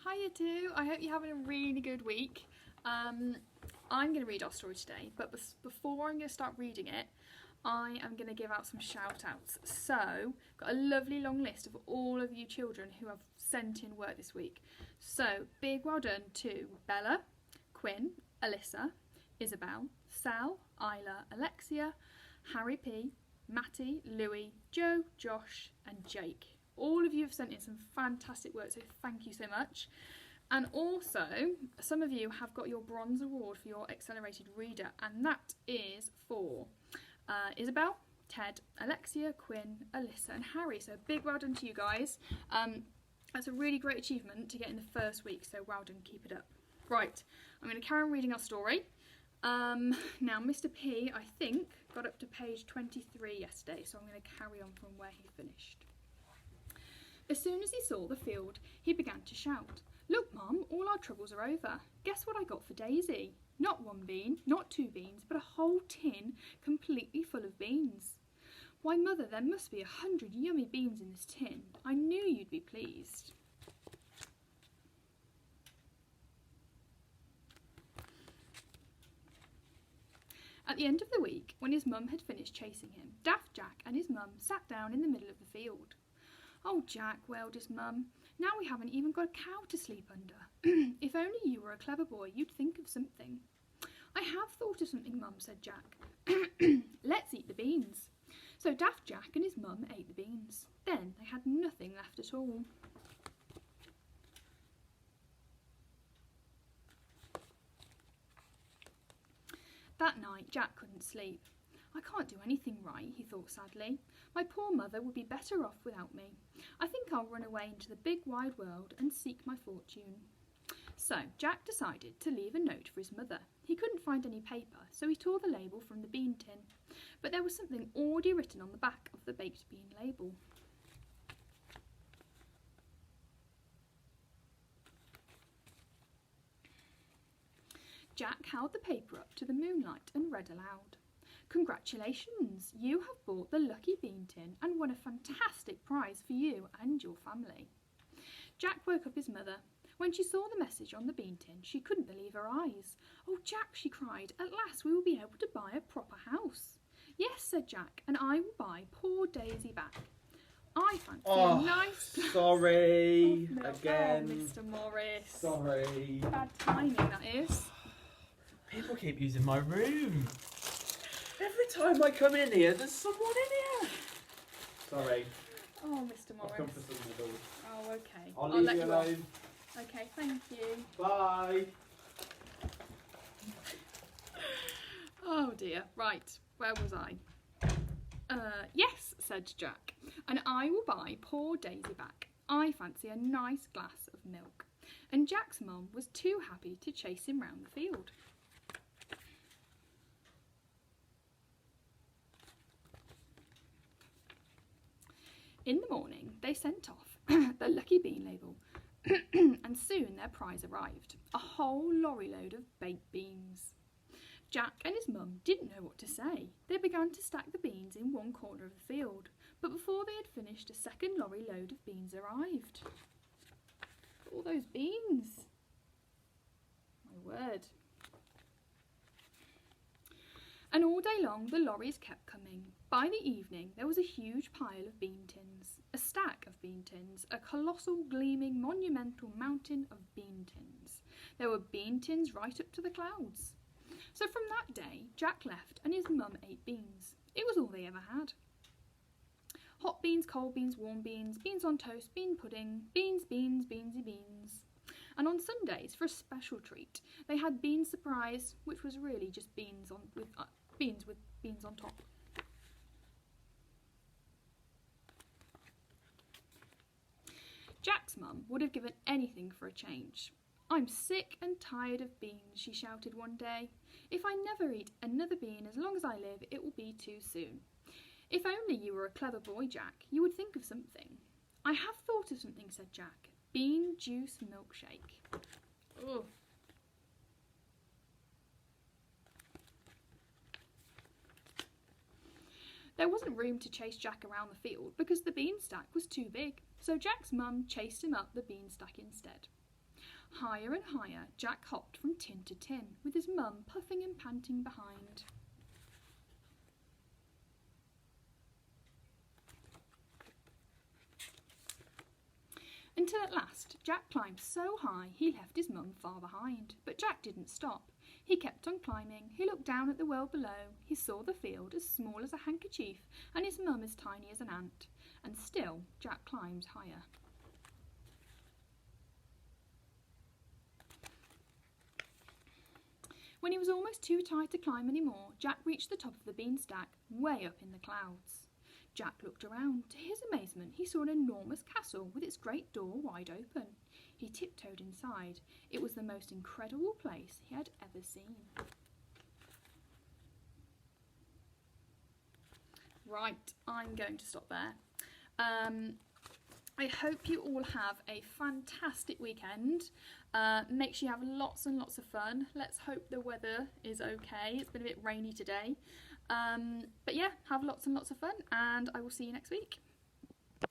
Hiya too. I hope you're having a really good week. I'm going to read our story today, but before I'm going to start reading it, I am going to give out some shout outs. So, got a lovely long list of all of you children who have sent in work this week. So, big well done to Bella, Quinn, Alyssa, Isabel, Sal, Isla, Alexia, Harry P, Matty, Louie, Joe, Josh and Jake. All of you have sent in some fantastic work, so thank you so much. And also, some of you have got your bronze award for your accelerated reader, and that is for Isabel, Ted, Alexia, Quinn, Alyssa and Harry. So big well done to you guys. That's a really great achievement to get in the first week, so well done, keep it up. Right, I'm going to carry on reading our story. Now Mr. P, I think, got up to page 23 yesterday, so I'm going to carry on from where he finished. As soon as he saw the field, he began to shout, "Look, Mum, all our troubles are over. Guess what I got for Daisy? Not one bean, not two beans, but a whole tin completely full of beans. Why, Mother, there must be 100 yummy beans in this tin. I knew you'd be pleased." At the end of the week, when his mum had finished chasing him, Daft Jack and his mum sat down in the middle of the field. "Oh, Jack," wailed his mum, "now we haven't even got a cow to sleep under. If only you were a clever boy, you'd think of something." "I have thought of something, Mum," said Jack. "Let's eat the beans." So Daft Jack and his mum ate the beans. Then they had nothing left at all. That night, Jack couldn't sleep. "I can't do anything right," he thought sadly. "My poor mother would be better off without me. I think I'll run away into the big wide world and seek my fortune." So Jack decided to leave a note for his mother. He couldn't find any paper, so he tore the label from the bean tin. But there was something already written on the back of the baked bean label. Jack held the paper up to the moonlight and read aloud. "Congratulations, you have bought the lucky bean tin and won a fantastic prize for you and your family." Jack woke up his mother. When she saw the message on the bean tin, she couldn't believe her eyes. "Oh, Jack," she cried, "at last we will be able to buy a proper house." "Yes," said Jack, "and I will buy poor Daisy back. I fancy a nice glass sorry of milk." again. Oh, Mr. Morris. Sorry. Bad timing, that is. People keep using my room. Every time I come in here, there's someone in here. Sorry. Oh, Mr. Morris. I've come for some noodles. Oh, okay. I'll leave let you off. alone. Okay, thank you. Bye. Oh dear. Right, where was I? Yes, said Jack, "and I will buy poor Daisy back. I fancy a nice glass of milk." And Jack's mum was too happy to chase him round the field. In the morning, they sent off the lucky bean label, and soon their prize arrived, a whole lorry load of baked beans. Jack and his mum didn't know what to say. They began to stack the beans in one corner of the field, but before they had finished, a second lorry load of beans arrived. All those beans! My word. And all day long the lorries kept coming. By the evening there was a huge pile of bean tins, a stack of bean tins, a colossal, gleaming, monumental mountain of bean tins. There were bean tins right up to the clouds. So from that day, Jack left and his mum ate beans. It was all they ever had. Hot beans, cold beans, warm beans, beans on toast, bean pudding, beans, beans, beansy beans. And on Sundays, for a special treat, they had bean surprise, which was really just beans with beans on top. Jack's mum would have given anything for a change. "I'm sick and tired of beans," she shouted one day. "If I never eat another bean as long as I live, it will be too soon. If only you were a clever boy, Jack, you would think of something." "I have thought of something," said Jack. "Bean juice milkshake." Ugh. There wasn't room to chase Jack around the field because the bean stack was too big, so Jack's mum chased him up the bean stack instead. Higher and higher, Jack hopped from tin to tin, with his mum puffing and panting behind. Until at last, Jack climbed so high he left his mum far behind. But Jack didn't stop. He kept on climbing. He looked down at the world below. He saw the field as small as a handkerchief and his mum as tiny as an ant. And still, Jack climbed higher. When he was almost too tired to climb any more, Jack reached the top of the beanstalk, way up in the clouds. Jack looked around. To his amazement, he saw an enormous castle with its great door wide open. He tiptoed inside. It was the most incredible place he had ever seen. Right, I'm going to stop there. I hope you all have a fantastic weekend. Make sure you have lots and lots of fun. Let's hope the weather is okay. It's been a bit rainy today. But yeah, have lots and lots of fun, and I will see you next week.